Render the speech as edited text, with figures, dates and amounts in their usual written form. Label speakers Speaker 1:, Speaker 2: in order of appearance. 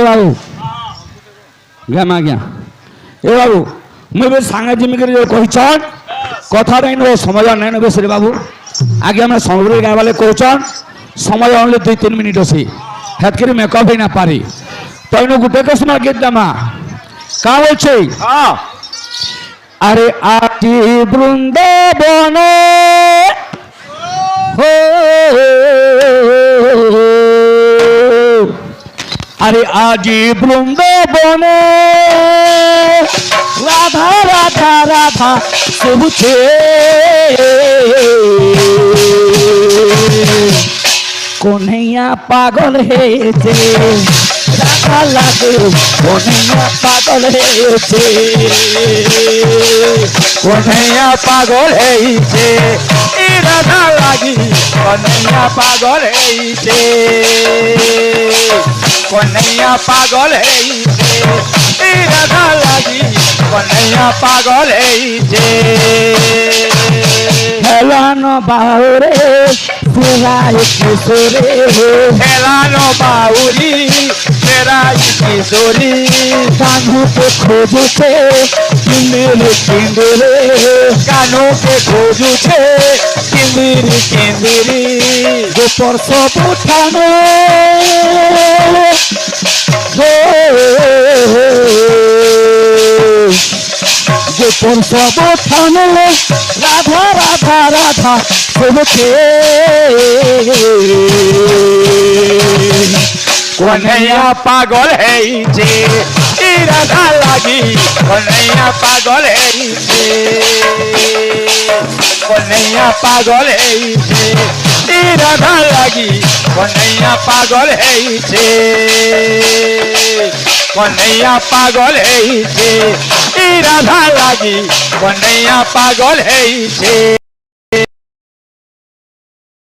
Speaker 1: বাবু জ্ঞান আজ্ঞା এ বাবু মুই এবার সাঙ্গে জিমিকি কইছন কথা নাই নেব সময় নাই নেবে সে বাবু আগে আমরা সময় গাইবালে কৌছন সময় অনলি 2-3 মিনিট আছে হেতকরি মেকআপ হই না পারি তইনো গুটে কসমা গীত দামা কা বলছে আরে আটি বৃন্দাবনে हो अरे आजी वृंदाबने राधा राधा राधा सुबुचे कोन्हैया पागल है जे राधा लागे कोन्हैया पागल है जे कोन्हैया पागल है जे राधा लागी कोन्हैया पागल है जे कोन्हैया पागल है जे राधा लागी कोन्हैया पागल है जे हेलानो बाहुरे फेराई किशोरे हेलानो बाहुरी फेराई किशोरी कानू के खोजू छे किंदिरी किंदिरी कानू के खोजू छे किंदिरी किंदिरी गोपर सब उठाने गोपर सब उठाने राधा राधा राधा सबके कोन्हैया पागल है जे राधा लागी कोन्हैया पागल है जे कोन्हैया पागल है जे राधा लागी कोन्हैया पागल है जे कोन्हैया पागल है जे राधा लागी कोन्हैया पागल है जे।